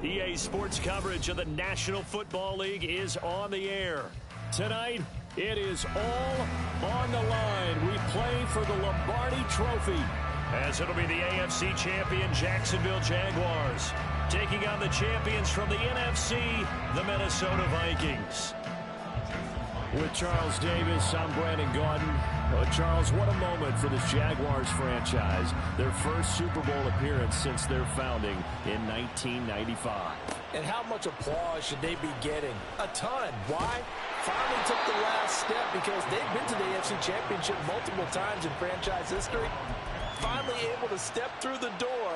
EA Sports coverage of the National Football League is on the air. Tonight, it is all on the line. We play for the Lombardi Trophy, as it'll be the AFC champion Jacksonville Jaguars taking on the champions from the NFC, the Minnesota Vikings. With Charles Davis, I'm Brandon Gaudin. Charles, what a moment for this Jaguars franchise. Their first Super Bowl appearance since their founding in 1995. And how much applause should they be getting? A ton. Why? Finally took the last step because they've been to the AFC Championship multiple times in franchise history. Finally able to step through the door,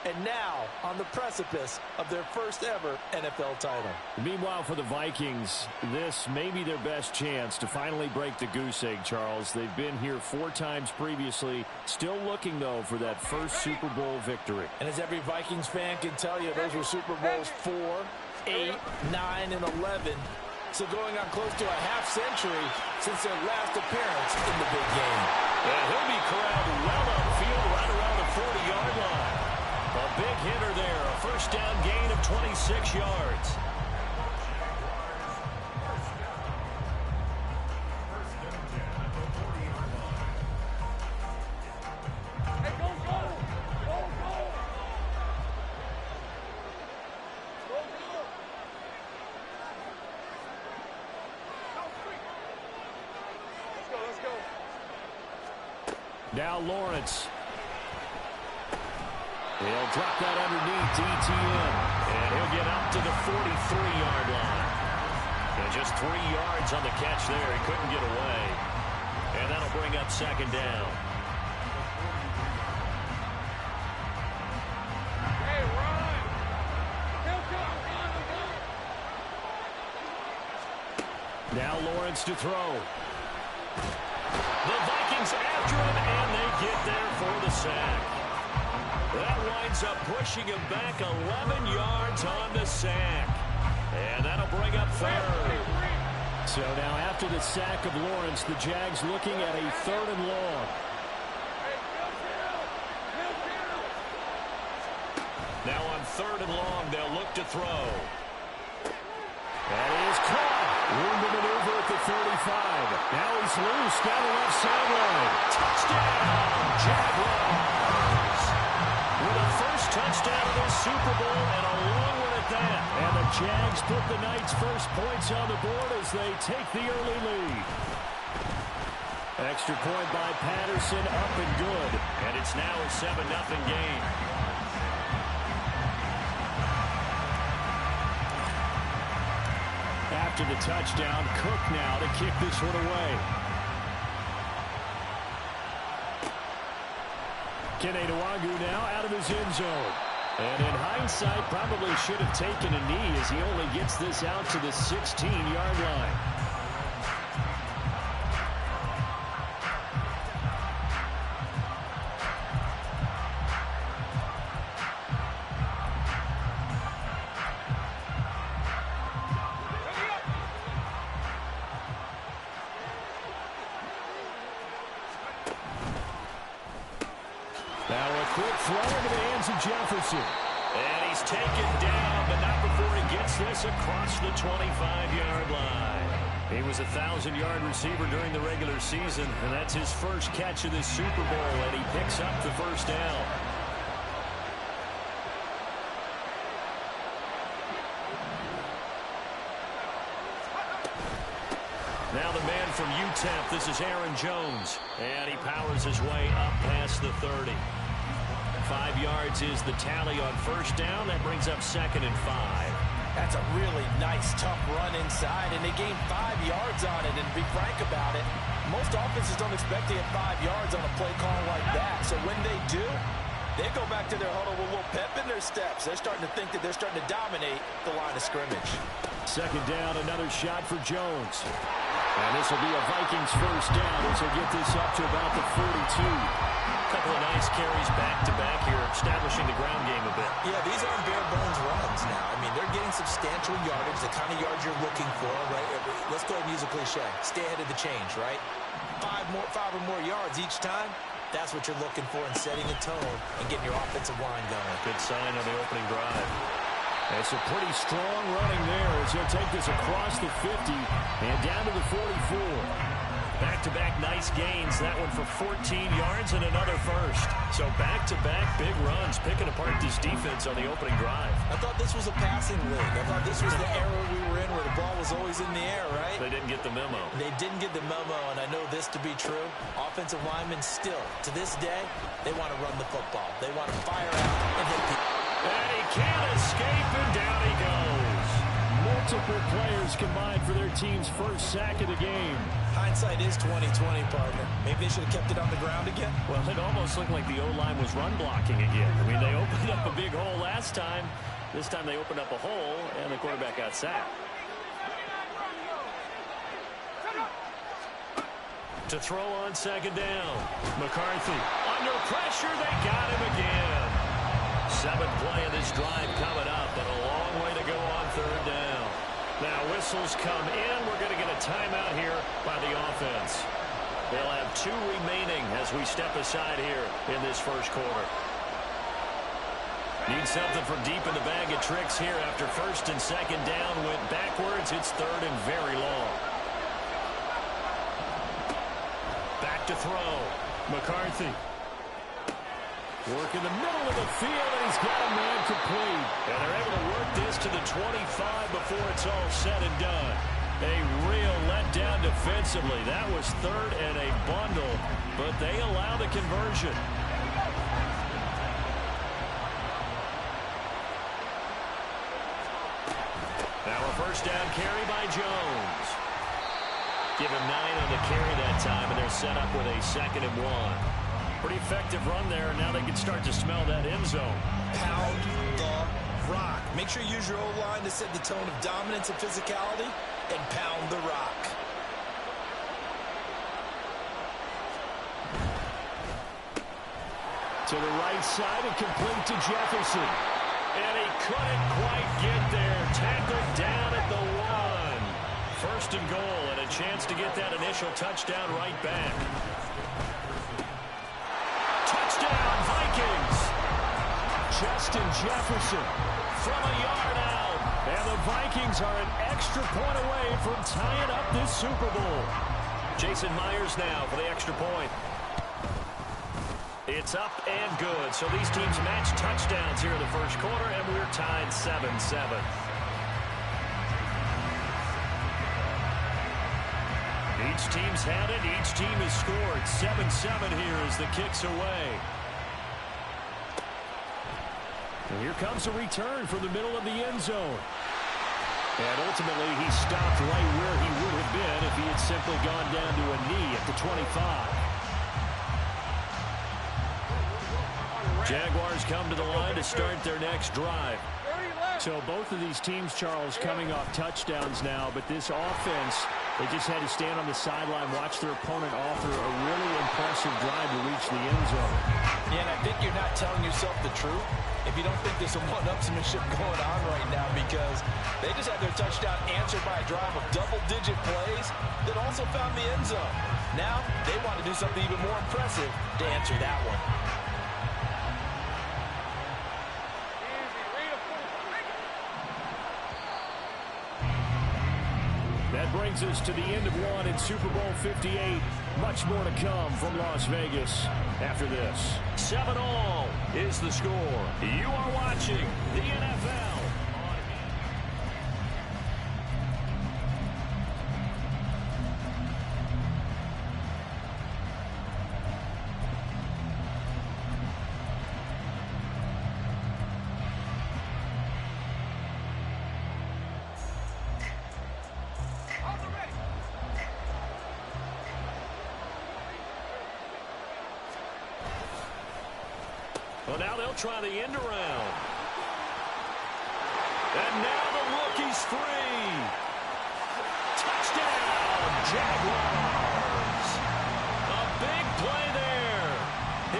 and now on the precipice of their first ever NFL title. Meanwhile, for the Vikings, this may be their best chance to finally break the goose egg, Charles. They've been here 4 times previously, still looking, though, for that first Super Bowl victory. And as every Vikings fan can tell you, those were Super Bowls 4, 8, 9, and 11. So going on close to a half century since their last appearance in the big game. And he'll be corralled well upfield right around the 40-yard line. A big hitter there, a first down gain of 26 yards. Now Lawrence. He'll drop that underneath to ETN. And he'll get up to the 43-yard line. And just 3 yards on the catch there. He couldn't get away. And that'll bring up second down. Hey, run! Now Lawrence to throw. The Vikings after him, and they get there for the sack. That winds up pushing him back 11 yards on the sack. And that'll bring up third. So now after the sack of Lawrence, the Jags looking at a 3rd and long. Now on 3rd and long, they'll look to throw. That is caught. Room to maneuver at the 35. Now he's loose down the left sideline. Touchdown, Jaguars. With a first touchdown of this Super Bowl and a long one at that. And the Jags put the Knights' first points on the board as they take the early lead. Extra point by Patterson, up and good. And it's now a 7-0 game. After the touchdown, Cook now to kick this one away. Kene Nwangwu now out of his end zone. And in hindsight, probably should have taken a knee as he only gets this out to the 16-yard line. Now a quick throw into the hands of Jefferson. And he's taken down, but not before he gets this across the 25-yard line. He was a 1,000-yard receiver during the regular season, and that's his first catch of this Super Bowl, and he picks up the first down. Now the man from UTEP, this is Aaron Jones. And he powers his way up past the 30. 5 yards is the tally on first down. That brings up 2nd and 5. That's a really nice, tough run inside, and they gained 5 yards on it. And to be frank about it, most offenses don't expect to get 5 yards on a play call like that. So when they do, they go back to their huddle with a little pep in their steps. They're starting to think that they're starting to dominate the line of scrimmage. Second down, another shot for Jones. And this will be a Vikings first down as they get this up to about the 42. Couple of nice carries back-to-back here, establishing the ground game a bit. Yeah, these aren't bare-bones runs now. I mean, they're getting substantial yardage, the kind of yards you're looking for, right? Let's go ahead and use a cliche. Stay ahead of the change, right? 5 or more yards each time. That's what you're looking for in setting a tone and getting your offensive line going. Good sign on the opening drive. It's a pretty strong running there as he'll take this across the 50 and down to the 44. Back-to-back nice gains. That one for 14 yards and another first. So back-to-back big runs, picking apart this defense on the opening drive. I thought this was a passing league. I thought this was the era we were in where the ball was always in the air, right? They didn't get the memo. They didn't get the memo, and I know this to be true. Offensive linemen still, to this day, they want to run the football. They want to fire out and hit people. And he can't escape, and down he goes. Multiple players combined for their team's first sack of the game. Hindsight is 20/20, partner. Maybe they should have kept it on the ground again. Well, it almost looked like the O-line was run blocking again. I mean, they opened up a big hole last time. This time they opened up a hole, and the quarterback got sacked. To throw on second down. McCarthy under pressure. They got him again. Seventh play of this drive coming up, and a long way to go on third down. Now whistles come in. We're going to get a timeout here by the offense. They'll have 2 remaining as we step aside here in this first quarter. Need something from deep in the bag of tricks here after first and second down went backwards. It's third and very long. Back to throw. McCarthy. Work in the middle of the field, and he's got a man complete. And they're able to work this to the 25 before it's all said and done. A real letdown defensively. That was third and a bundle, but they allow the conversion. Now a first down carry by Jones. Give him 9 on the carry that time, and they're set up with a 2nd and 1. Pretty effective run there, and now they can start to smell that end zone. Pound the rock. Make sure you use your O-line to set the tone of dominance and physicality, and pound the rock. To the right side and complete to Jefferson. And he couldn't quite get there. Tackled down at the 1. First and goal, and a chance to get that initial touchdown right back. Touchdown, Vikings! Justin Jefferson from a yard out. And the Vikings are an extra point away from tying up this Super Bowl. Jason Myers now for the extra point. It's up and good. So these teams match touchdowns here in the first quarter, and we're tied 7-7. Each team's had it. Each team has scored. 7-7 here as the kick's away. And here comes a return from the middle of the end zone. And ultimately, he stopped right where he would have been if he had simply gone down to a knee at the 25. Jaguars come to the line to start their next drive. So both of these teams, Charles, coming off touchdowns now, but this offense, they just had to stand on the sideline, watch their opponent offer a really impressive drive to reach the end zone. Yeah, and I think you're not telling yourself the truth if you don't think there's some one-upsmanship going on right now, because they just had their touchdown answered by a drive of double-digit plays that also found the end zone. Now they want to do something even more impressive to answer that one. That brings us to the end of one in Super Bowl 58. Much more to come from Las Vegas after this. 7-all is the score. You are watching the NFL. Well, now they'll try the end around. And now the rookie's free. Touchdown, Jaguars. A big play there.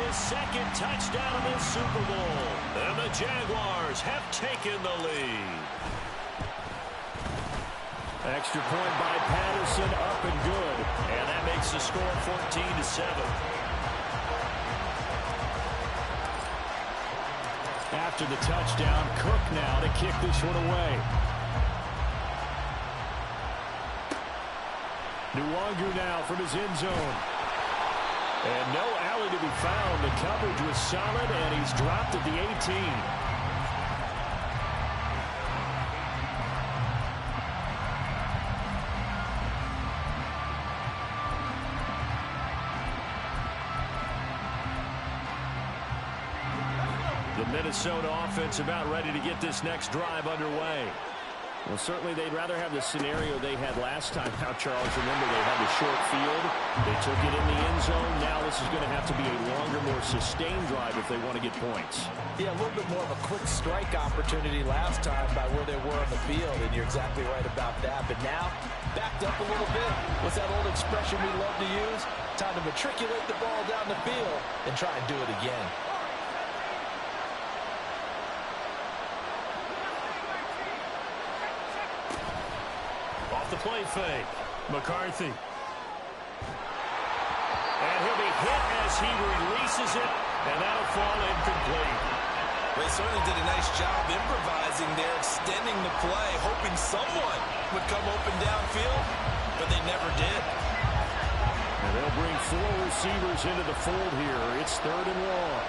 His second touchdown of this Super Bowl. And the Jaguars have taken the lead. Extra point by Patterson, up and good. And that makes the score 14-7. after the touchdown. Cook now to kick this one away. Nwangu now from his end zone. And no alley to be found. The coverage was solid, and he's dropped at the 18. The Minnesota offense about ready to get this next drive underway. Well, certainly they'd rather have the scenario they had last time out, Charles. Remember, they had the short field. They took it in the end zone. Now this is going to have to be a longer, more sustained drive if they want to get points. Yeah, a little bit more of a quick strike opportunity last time by where they were on the field, and you're exactly right about that. But now, backed up a little bit. What's that old expression we love to use? Time to matriculate the ball down the field and try and do it again. The play fake. McCarthy. And he'll be hit as he releases it, and that'll fall incomplete. They certainly did a nice job improvising there, extending the play, hoping someone would come open downfield, but they never did. And they'll bring 4 receivers into the fold here. It's 3rd and long.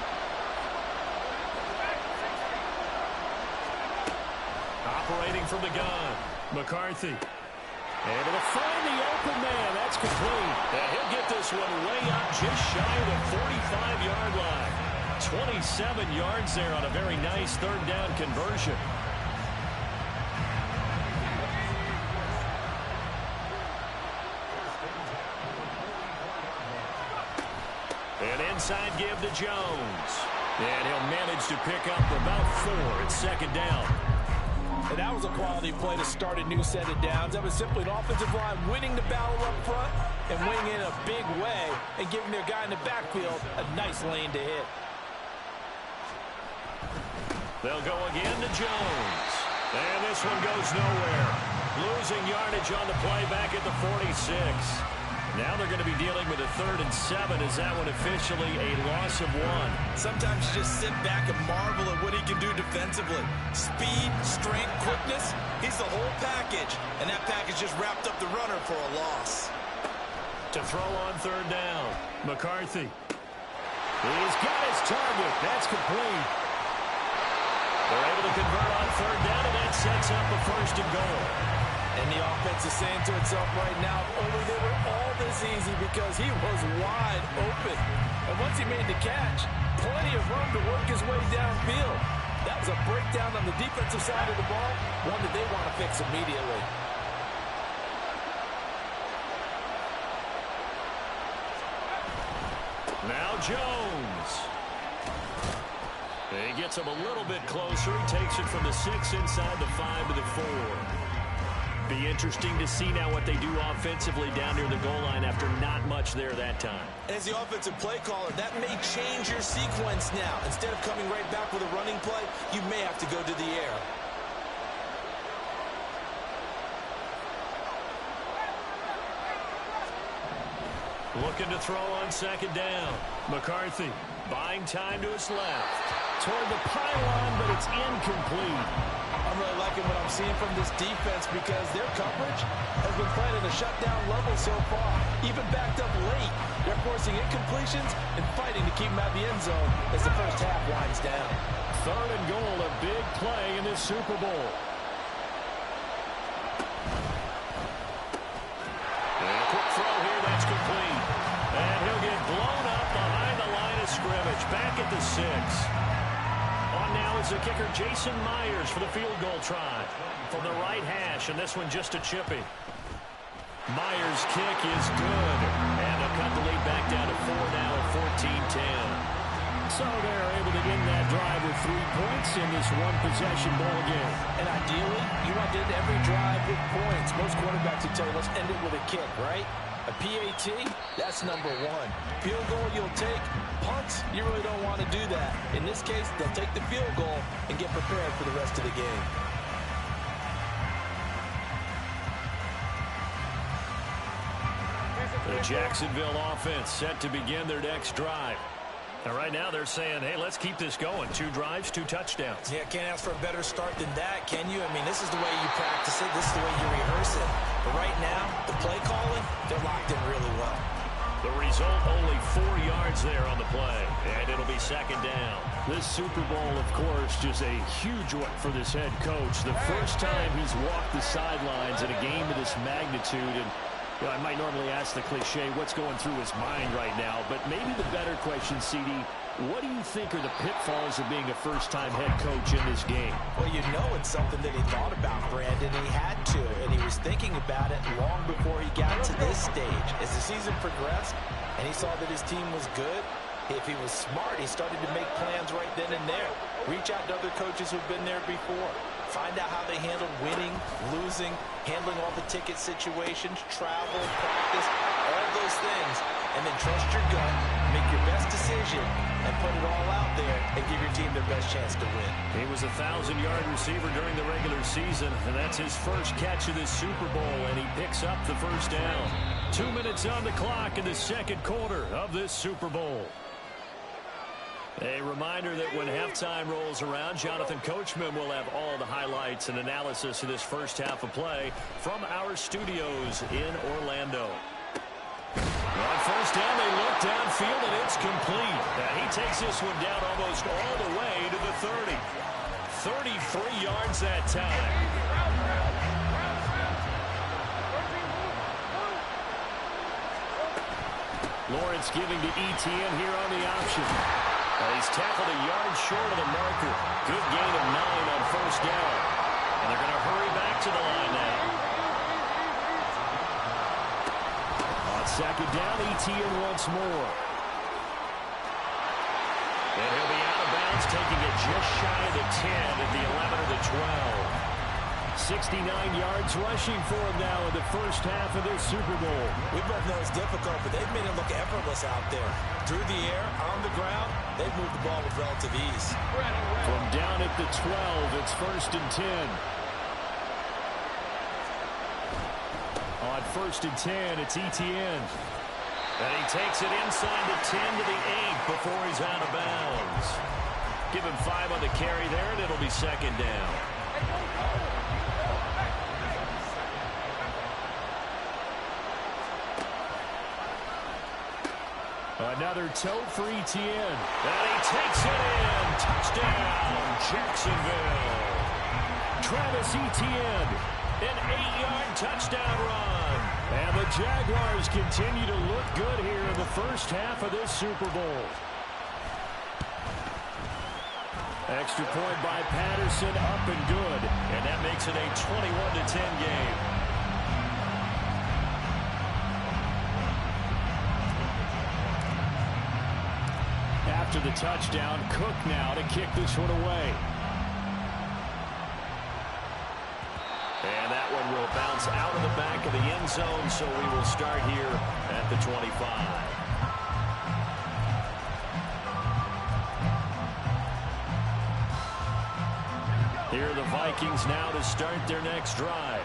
Operating from the gun. McCarthy. Able to find the open man. That's complete. And he'll get this one way up just shy of the 45-yard line. 27 yards there on a very nice 3rd down conversion. An inside give to Jones. And he'll manage to pick up about 4 at 2nd down. And that was a quality play to start a new set of downs. That was simply an offensive line winning the battle up front and winning in a big way and giving their guy in the backfield a nice lane to hit. They'll go again to Jones. And this one goes nowhere. Losing yardage on the play back at the 46. Now they're going to be dealing with a 3rd and 7. Is that one officially a loss of 1? Sometimes you just sit back and marvel at what he can do defensively. Speed, strength, quickness, he's the whole package. And that package just wrapped up the runner for a loss. To throw on 3rd down, McCarthy. He's got his target. That's complete. They're able to convert on 3rd down, and that sets up a 1st and goal. And the offense is saying to itself right now, only they were all this easy because he was wide open. And once he made the catch, plenty of room to work his way downfield. That was a breakdown on the defensive side of the ball, one that they want to fix immediately. Now Jones. He gets him a little bit closer. He takes it from the 6 inside the 5 to the 4. Be interesting to see now what they do offensively down near the goal line after not much there that time. As the offensive play caller, that may change your sequence now. Instead of coming right back with a running play, you may have to go to the air. Looking to throw on 2nd down. McCarthy buying time to his left. Toward the pylon, but it's incomplete. I'm really liking what I'm seeing from this defense because their coverage has been playing at a shutdown level so far. Even backed up late, they're forcing incompletions and fighting to keep them out of the end zone as the first half winds down. 3rd and goal, a big play in this Super Bowl. And a quick throw here, that's complete. And he'll get blown up behind the line of scrimmage, back at the 6. On now is the kicker Jason Myers for the field goal try from the right hash, and this one just a chippy. Myers' kick is good, and they'll cut the lead back down to 4 now at 14-10. So they're able to end that drive with 3 points in this one-possession ball game. And ideally, you want to end every drive with points. Most quarterbacks would tell you, let's end it with a kick, right? A PAT, that's number 1. Field goal you'll take. Punts, you really don't want to do that. In this case, they'll take the field goal and get prepared for the rest of the game. The Jacksonville offense set to begin their next drive. And right now they're saying, hey, let's keep this going. 2 drives, 2 touchdowns. Yeah, can't ask for a better start than that, can you? I mean, this is the way you practice it. This is the way you rehearse it. But right now, the play calling, they're locked in really well. The result, only 4 yards there on the play, and it'll be second down. This Super Bowl, of course, just a huge one for this head coach. The first time he's walked the sidelines in a game of this magnitude, and you know, I might normally ask the cliche, what's going through his mind right now, but maybe the better question, CD, what do you think are the pitfalls of being a first-time head coach in this game? Well, you know it's something that he thought about, Brandon. He had to, and he was thinking about it long before he got to this stage. As the season progressed and he saw that his team was good, if he was smart, he started to make plans right then and there. Reach out to other coaches who've been there before. Find out how they handled winning, losing, handling all the ticket situations, travel, practice, all those things. And then trust your gut, make your best decision, and put it all out there and give your team their best chance to win. He was a 1,000-yard receiver during the regular season, and that's his first catch of this Super Bowl, and he picks up the first down. 2 minutes on the clock in the second quarter of this Super Bowl. A reminder that when halftime rolls around, Jonathan Coachman will have all the highlights and analysis of this first half of play from our studios in Orlando. On first down, they look downfield, and it's complete. He takes this one down almost all the way to the 30. 33 yards that time. Lawrence giving to Etienne here on the option. He's tackled a yard short of the marker. Good gain of 9 on first down. And they're going to hurry back to the line now. On second down, Etienne once more. And he'll be out of bounds, taking it just shy of the 10 at the 11 or the 12. 69 yards rushing for him now in the first half of this Super Bowl. We both know it's difficult, but they've made it look effortless out there. Through the air, on the ground, they've moved the ball with relative ease. From down at the 12, it's first and 10. On first and 10, it's Etienne. And he takes it inside the 10 to the 8 before he's out of bounds. Give him 5 on the carry there, and it'll be second down. Another tote for Etienne. And he takes it in. Touchdown, Jacksonville. Travis Etienne, an 8-yard touchdown run. And the Jaguars continue to look good here in the first half of this Super Bowl. Extra point by Patterson, up and good. And that makes it a 21-10 game. After the touchdown, Cook now to kick this one away. And that one will bounce out of the back of the end zone, so we will start here at the 25. Here are the Vikings now to start their next drive.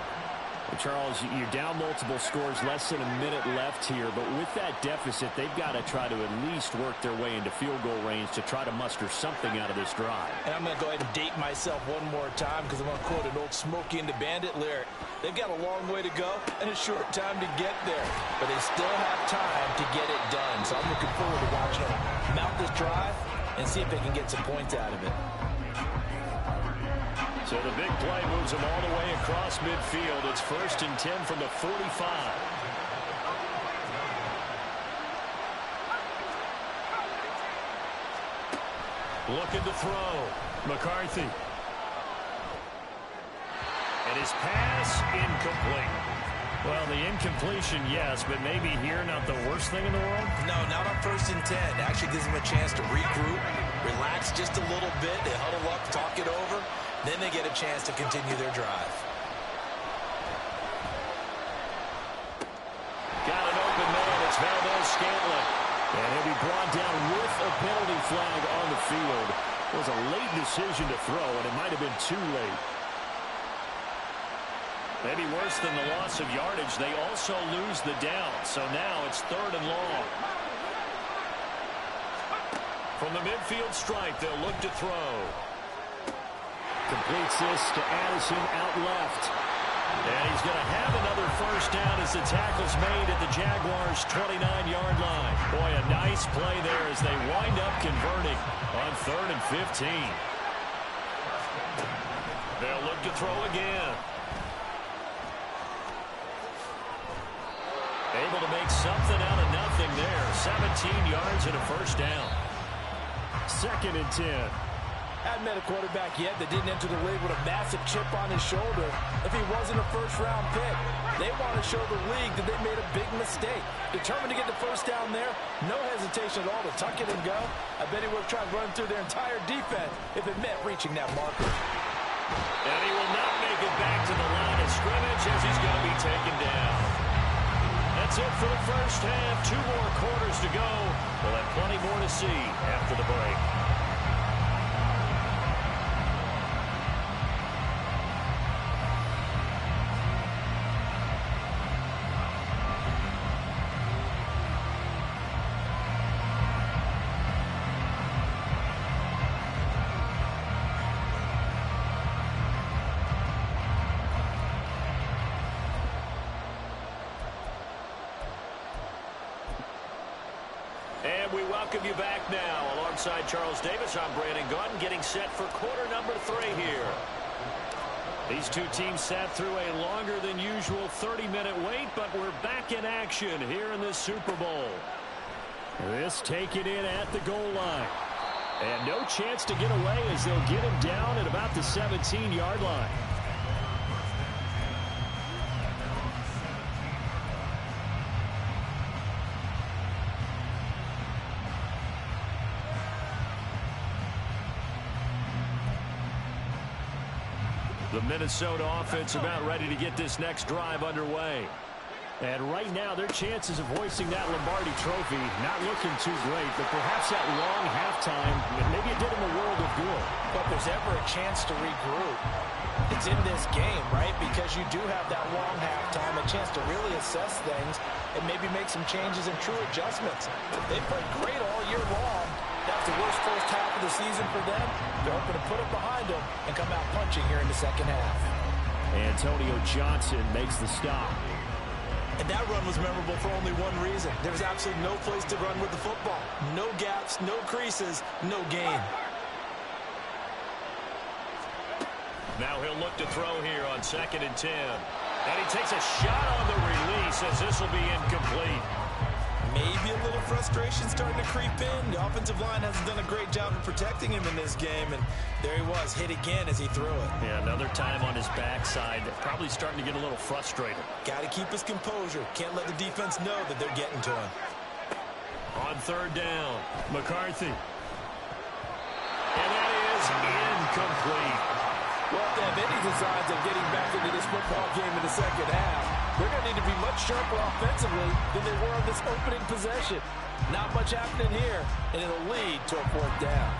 Charles, you're down multiple scores, less than a minute left here, but with that deficit, they've got to try to at least work their way into field goal range to try to muster something out of this drive. And I'm going to go ahead and date myself one more time because I'm going to quote an old Smokey and the Bandit lyric. They've got a long way to go and a short time to get there, but they still have time to get it done. So I'm looking forward to watching them mount this drive and see if they can get some points out of it. So the big play moves them all the way across midfield. It's first and 10 from the 45. Looking to throw. McCarthy. And his pass incomplete. Well, the incompletion, yes, but maybe here not the worst thing in the world? No, not on first and 10. Actually gives them a chance to regroup, relax just a little bit. They huddle up, talk it over. Then they get a chance to continue their drive. Got an open man. It's Valdez-Scantling. And he'll be brought down with a penalty flag on the field. It was a late decision to throw, and it might have been too late. Maybe worse than the loss of yardage, they also lose the down. So now it's third and long. From the midfield stripe, they'll look to throw. Completes this to Addison out left. And he's going to have another first down as the tackle's made at the Jaguars' 29-yard line. Boy, a nice play there as they wind up converting on 3rd and 15. They'll look to throw again. Able to make something out of nothing there. 17 yards and a first down. 2nd and 10. Hadn't met a quarterback yet that didn't enter the league with a massive chip on his shoulder. If he wasn't a first-round pick, they want to show the league that they made a big mistake. Determined to get the first down there, no hesitation at all to tuck it and go. I bet he would have tried running through their entire defense if it meant reaching that marker. And he will not make it back to the line of scrimmage as he's going to be taken down. That's it for the first half. 2 more quarters to go. We'll have plenty more to see after the break. And we welcome you back now. Alongside Charles Davis, I'm Brandon Gaudin, getting set for quarter number 3 here. These two teams sat through a longer than usual 30-minute wait, but we're back in action here in this Super Bowl. This taken in at the goal line. And no chance to get away as they'll get him down at about the 17-yard line. The Minnesota offense about ready to get this next drive underway. And right now, their chances of hoisting that Lombardi trophy not looking too great, but perhaps that long halftime, maybe it did them a world of good. But if there's ever a chance to regroup, it's in this game, right? Because you do have that long halftime, a chance to really assess things and maybe make some changes and true adjustments. They played great all year long. That's the worst first half of the season for them. They're hoping to put it behind them and come out punching here in the second half. Antonio Johnson makes the stop. And that run was memorable for only one reason. There was absolutely no place to run with the football. No gaps, no creases, no gain. Now he'll look to throw here on 2nd and 10. And he takes a shot on the release as this will be incomplete. Maybe a little frustration starting to creep in. The offensive line hasn't done a great job of protecting him in this game, and there he was, hit again as he threw it. Yeah, another time on his backside, probably starting to get a little frustrated. Got to keep his composure. Can't let the defense know that they're getting to him. On 3rd down, McCarthy. And that is incomplete. Well, if they have any designs of getting back into this football game in the second half, they're going to need to be much sharper offensively than they were on this opening possession. Not much happening here, and it'll lead to a 4th down.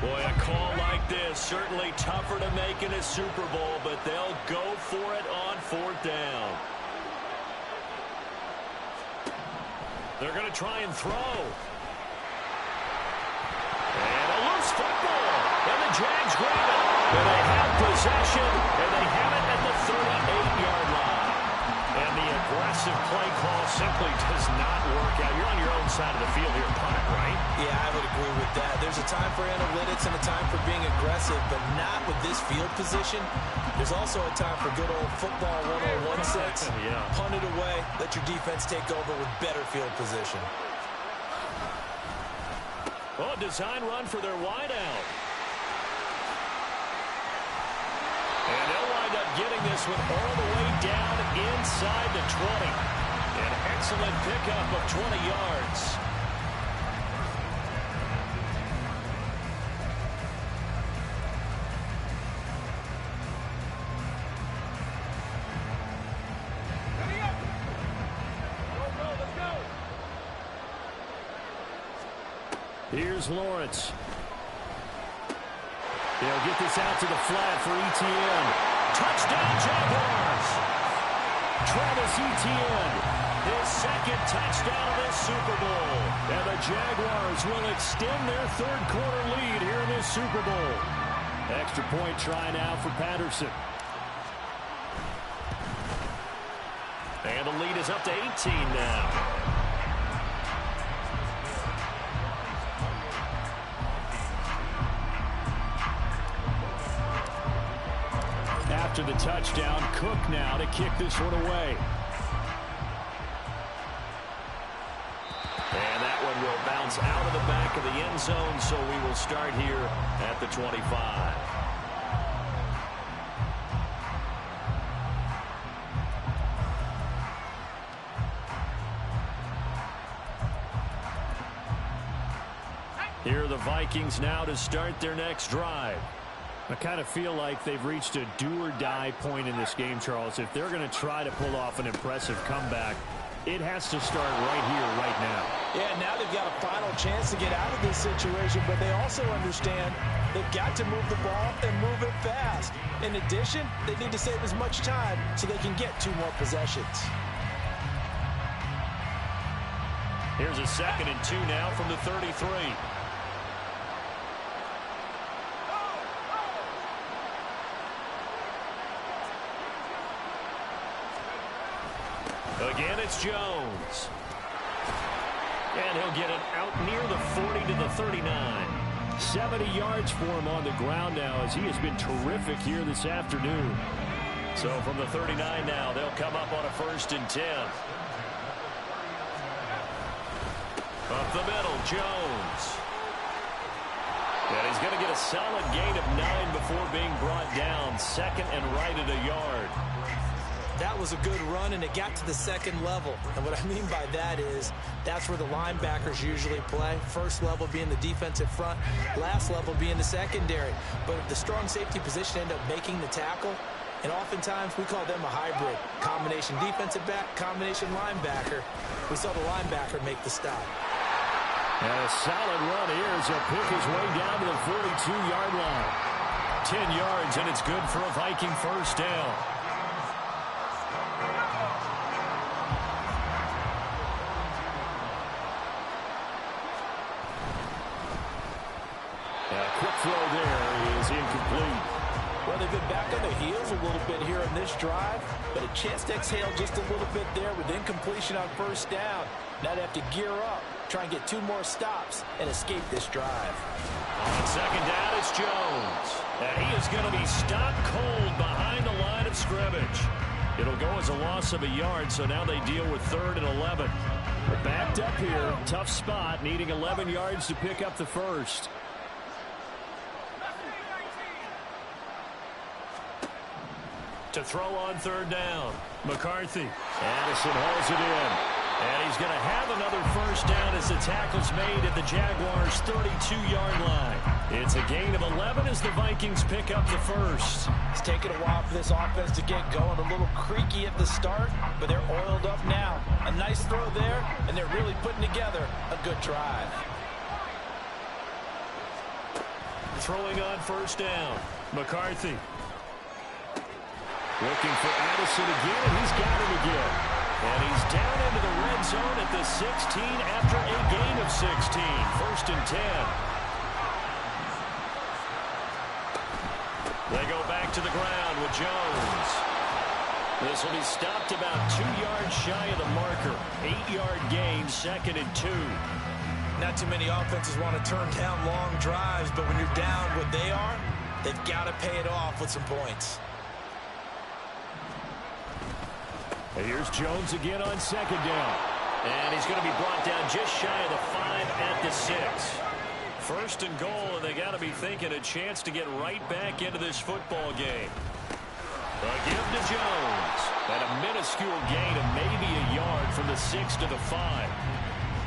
Boy, a call like this, certainly tougher to make in a Super Bowl, but they'll go for it on 4th down. They're going to try and throw. And a loose football. And the Jags grab it. And they have possession, and they have it at the 38-yard line. And the aggressive play call simply does not work out. You're on your own side of the field here, punt, right? Yeah, I would agree with that. There's a time for analytics and a time for being aggressive, but not with this field position. There's also a time for good old football 101 sense. Yeah. Punt it away, let your defense take over with better field position. Oh, design run for their wideout. And they'll wind up getting this one all the way down inside the 20. An excellent pickup of 20 yards. Here's Lawrence. They'll get this out to the flat for Etienne. Touchdown, Jaguars! Travis Etienne his second touchdown of this Super Bowl. And the Jaguars will extend their third quarter lead here in this Super Bowl. Extra point try now for Patterson. And the lead is up to 18 now. After the touchdown, Cook now to kick this one away. And that one will bounce out of the back of the end zone, so we will start here at the 25. Here are the Vikings now to start their next drive. I kind of feel like they've reached a do-or-die point in this game, Charles. If they're going to try to pull off an impressive comeback, it has to start right here, right now. Yeah, now they've got a final chance to get out of this situation, but they also understand they've got to move the ball and move it fast. In addition, they need to save as much time so they can get 2 more possessions. Here's a 2nd and 2 now from the 33. Again, it's Jones. And he'll get it out near the 40 to the 39. 70 yards for him on the ground now as he has been terrific here this afternoon. So from the 39 now, they'll come up on a 1st and 10. Up the middle, Jones. And he's going to get a solid gain of 9 before being brought down. 2nd and right at a yard. That was a good run, and it got to the 2nd level. And what I mean by that is that's where the linebackers usually play. First level being the defensive front, last level being the secondary. But if the strong safety position end up making the tackle, and oftentimes we call them a hybrid. Combination defensive back, combination linebacker. We saw the linebacker make the stop. And a solid run here as he'll pick his way down to the 42-yard line. 10 yards, and it's good for a Viking 1st down. Quick throw there is incomplete. Well, they've been back on their heels a little bit here on this drive, but a chance to exhale just a little bit there with incompletion on 1st down. Now they have to gear up, try and get 2 more stops, and escape this drive. On 2nd down, it's Jones. And he is going to be stopped cold behind the line of scrimmage. It'll go as a loss of a yard, so now they deal with 3rd and 11. They're backed up here, tough spot, needing 11 yards to pick up the 1st. To throw on 3rd down. McCarthy. Addison hauls it in. And he's going to have another 1st down as the tackle's made at the Jaguars' 32-yard line. It's a gain of 11 as the Vikings pick up the 1st. It's taken a while for this offense to get going. A little creaky at the start, but they're oiled up now. A nice throw there, and they're really putting together a good drive. Throwing on 1st down. McCarthy. Looking for Addison again, and he's got him again. And he's down into the red zone at the 16 after a gain of 16. 1st and 10. They go back to the ground with Jones. This will be stopped about 2 yards shy of the marker. 8-yard gain, 2nd and 2. Not too many offenses want to turn down long drives, but when you're down what they are, they've got to pay it off with some points. And here's Jones again on 2nd down. And he's going to be brought down just shy of the 5 at the 6. 1st and goal, and they got to be thinking a chance to get right back into this football game. A give to Jones. And a minuscule gain of maybe a yard from the 6 to the 5.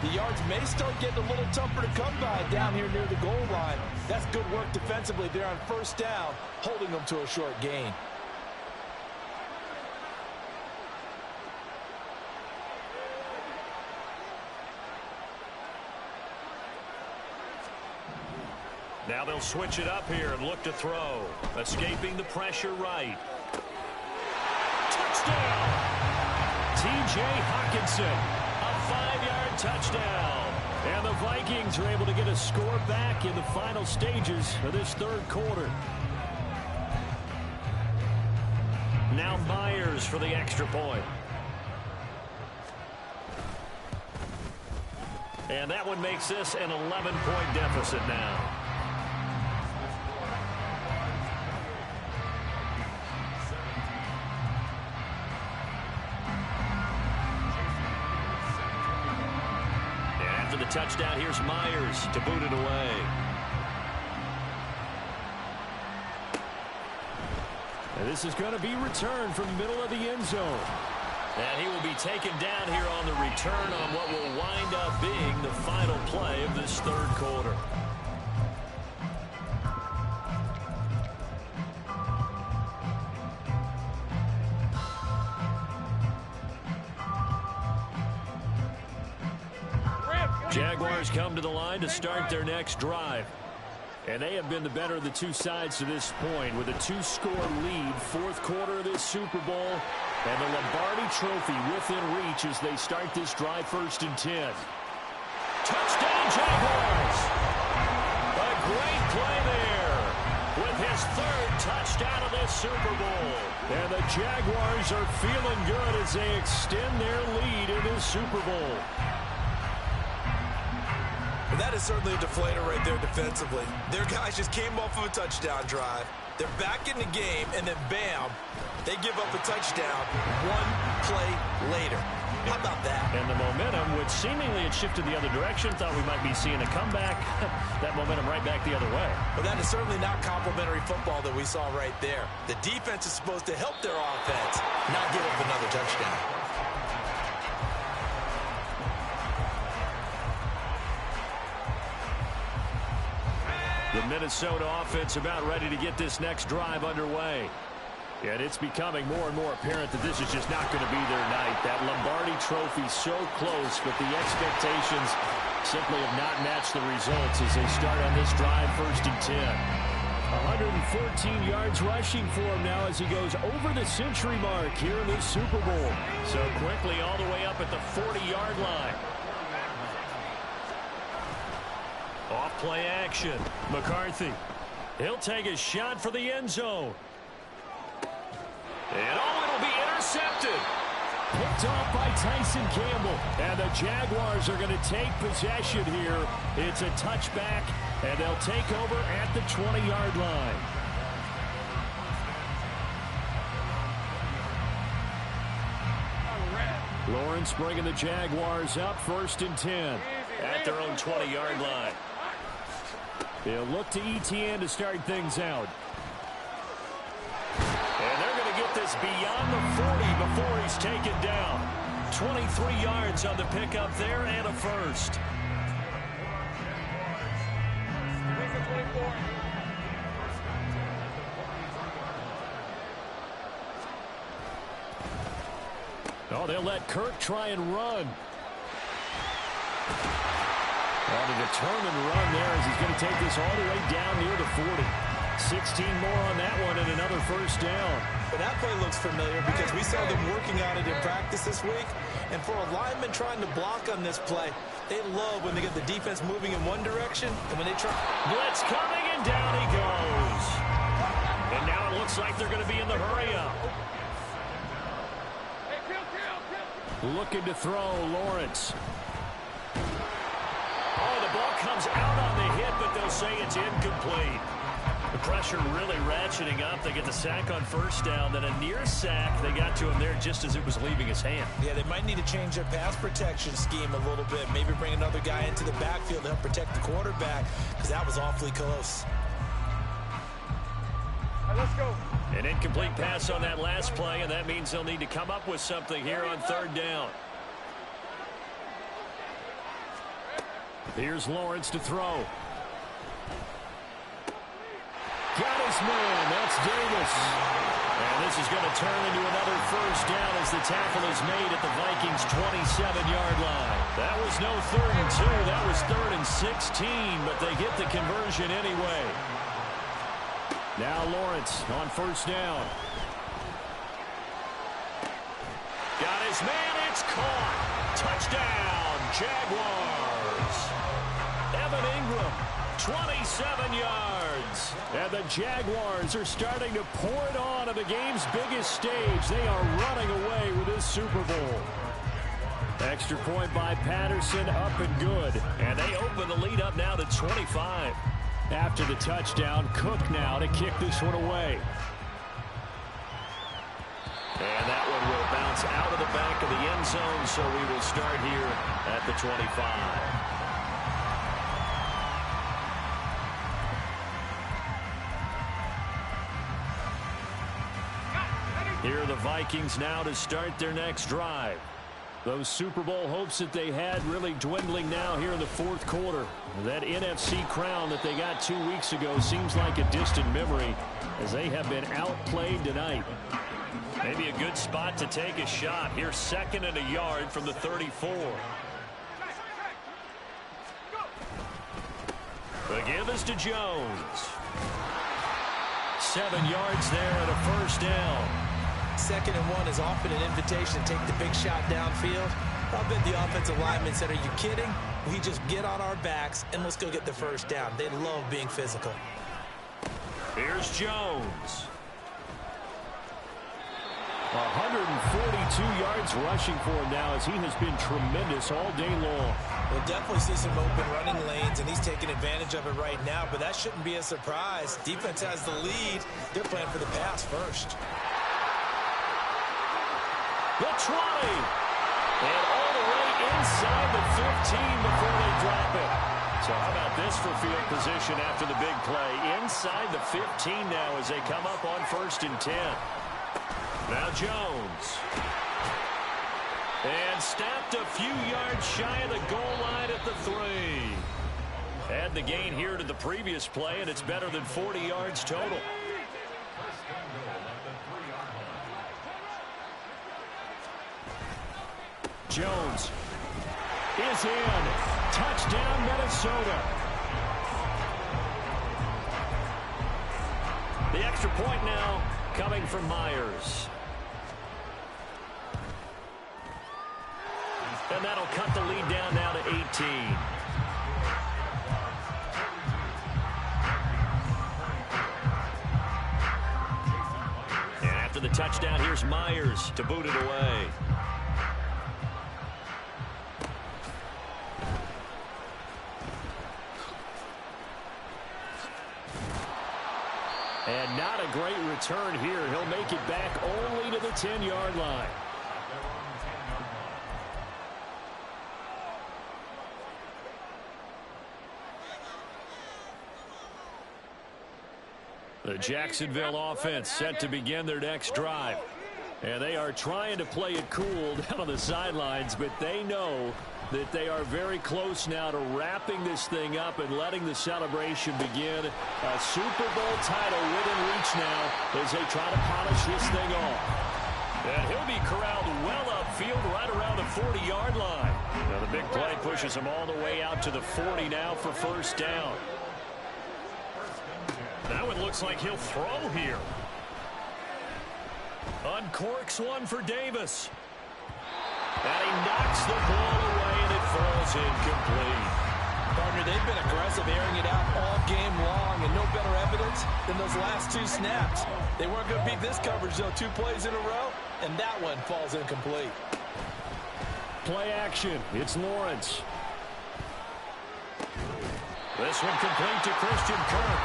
The yards may start getting a little tougher to come by down here near the goal line. That's good work defensively there on 1st down, holding them to a short gain. Now they'll switch it up here and look to throw. Escaping the pressure right. Touchdown! T.J. T.J. Hawkinson, a 5-yard touchdown. And the Vikings are able to get a score back in the final stages of this third quarter. Now Myers for the extra point. And that one makes this an 11-point deficit now. The touchdown, here's Myers to boot it away. And this is going to be returned from the middle of the end zone. And he will be taken down here on the return on what will wind up being the final play of this third quarter. Jaguars come to the line to start their next drive. And they have been the better of the two sides to this point with a 2-score lead, fourth quarter of this Super Bowl. And the Lombardi Trophy within reach as they start this drive, 1st and 10. Touchdown, Jaguars! A great play there with his 3rd touchdown of this Super Bowl. And the Jaguars are feeling good as they extend their lead in this Super Bowl. That is certainly a deflator right there defensively. Their guys just came off of a touchdown drive. They're back in the game, and then bam, they give up a touchdown 1 play later. How about that? And the momentum, which seemingly had shifted the other direction, thought we might be seeing a comeback. That momentum right back the other way. But that is certainly not complimentary football that we saw right there. The defense is supposed to help their offense, not give up another touchdown. The Minnesota offense about ready to get this next drive underway. And it's becoming more and more apparent that this is just not going to be their night. That Lombardi Trophy so close, but the expectations simply have not matched the results as they start on this drive, 1st and 10. 114 yards rushing for him now as he goes over the century mark here in this Super Bowl. So quickly all the way up at the 40-yard line. Off play action. McCarthy. He'll take a shot for the end zone. And it'll be intercepted. Picked off by Tyson Campbell. And the Jaguars are going to take possession here. It's a touchback, and they'll take over at the 20-yard line. Lawrence bringing the Jaguars up, 1st and 10 at their own 20-yard line. They'll look to ETN to start things out. And they're going to get this beyond the 40 before he's taken down. 23 yards on the pickup there and a first. Oh, they'll let Kirk try and run. On a determined run there as he's going to take this all the way down near the 40. 16 more on that one and another first down. But that play looks familiar because we saw them working on it in practice this week. And for a lineman trying to block on this play, they love when they get the defense moving in one direction and when they try. Blitz coming and down he goes. And now it looks like they're going to be in the hurry-up. Looking to throw, Lawrence. Oh, the ball comes out on the hit, but they'll say it's incomplete. The pressure really ratcheting up. They get the sack on first down, then a near sack. They got to him there just as it was leaving his hand. Yeah, they might need to change their pass protection scheme a little bit. Maybe bring another guy into the backfield to help protect the quarterback because that was awfully close. All right, let's go. An incomplete pass on that last play, and that means they'll need to come up with something here on 3rd down. Here's Lawrence to throw. Got his man. That's Davis. And this is going to turn into another first down as the tackle is made at the Vikings' 27-yard line. That was no 3rd and 2. That was 3rd and 16, but they get the conversion anyway. Now Lawrence on first down. Got his his man. It's caught. Touchdown, Jaguars. Evan Ingram, 27 yards. And the Jaguars are starting to pour it on at the game's biggest stage. They are running away with this Super Bowl. Extra point by Patterson, up and good. And they open the lead up now to 25. After the touchdown, Cook now to kick this one away. And that one will bounce out of the back of the end zone, so we will start here at the 25. Here are the Vikings now to start their next drive. Those Super Bowl hopes that they had really dwindling now here in the fourth quarter. That NFC crown that they got 2 weeks ago seems like a distant memory as they have been outplayed tonight. Maybe a good spot to take a shot. Here's 2nd and a yard from the 34. The give is to Jones. 7 yards there and a first down. 2nd and 1 is often an invitation to take the big shot downfield. I bet the offensive linemen said, are you kidding? We just get on our backs and let's go get the first down. They love being physical. Here's Jones. 142 yards rushing for him now as he has been tremendous all day long. We'll definitely see some open running lanes, and he's taking advantage of it right now, but that shouldn't be a surprise. Defense has the lead. They're playing for the pass first. The 20. And all the way inside the 15 before they drop it. So how about this for field position after the big play? Inside the 15 now as they come up on 1st and 10. Now Jones. And stopped a few yards shy of the goal line at the 3. Add the gain here to the previous play, and it's better than 40 yards total. Jones is in. Touchdown, Minnesota. The extra point now coming from Myers. And that'll cut the lead down now to 18. And after the touchdown, here's Myers to boot it away. And not a great return here. He'll make it back only to the 10-yard line. The Jacksonville offense set to begin their next drive. And they are trying to play it cool down on the sidelines, but they know that they are very close now to wrapping this thing up and letting the celebration begin. A Super Bowl title within reach now as they try to polish this thing off. And he'll be corralled well upfield right around the 40-yard line. Now the big play pushes him all the way out to the 40 now for first down. That one looks like he'll throw here. Uncorks one for Davis. And he knocks the ball away, and it falls incomplete. Partner, they've been aggressive, airing it out all game long, and no better evidence than those last 2 snaps. They weren't going to beat this coverage, though. 2 plays in a row, and that one falls incomplete. Play action. It's Lawrence. This one complete to Christian Kirk.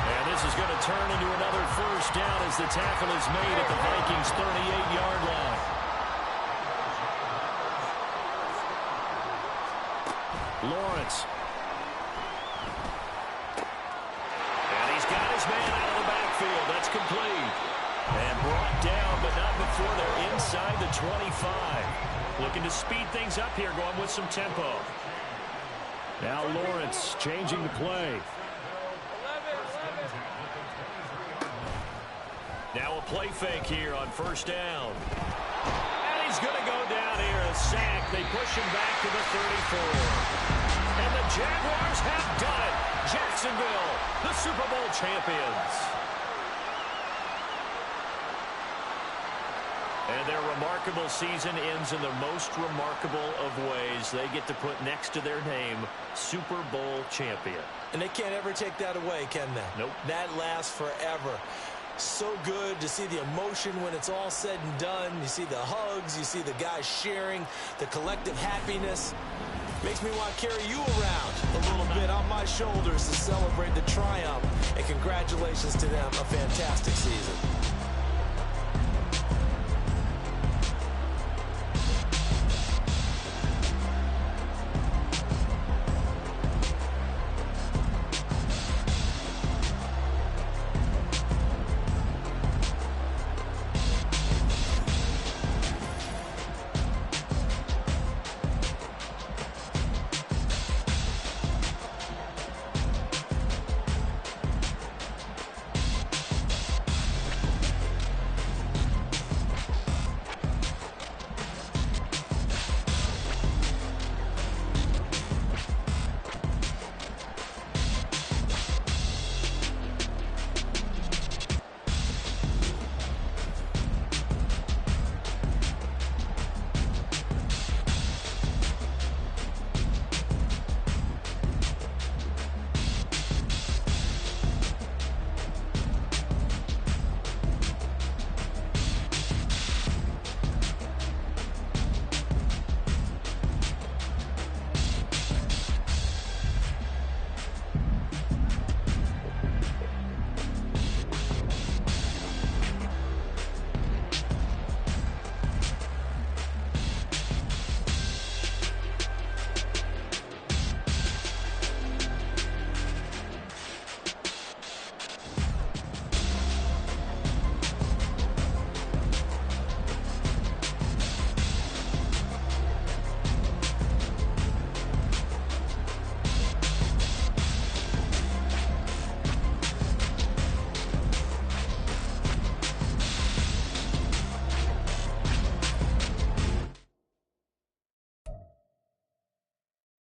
And this is going to turn into another first down as the tackle is made at the Vikings' 38-yard line. Lawrence. And he's got his man out of the backfield. That's complete. And brought down, but not before they're inside the 25. Looking to speed things up here, going with some tempo. Now Lawrence changing the play. Now a play fake here on first down. And he's going to go down here, a sack. They push him back to the 34. And the Jaguars have done it. Jacksonville, the Super Bowl champions. And their remarkable season ends in the most remarkable of ways. They get to put next to their name, Super Bowl champion. And they can't ever take that away, can they? Nope. That lasts forever. So good to see the emotion when it's all said and done. You see the hugs. You see the guys sharing, the collective happiness. Makes me want to carry you around a little bit on my shoulders to celebrate the triumph. And congratulations to them, a fantastic season.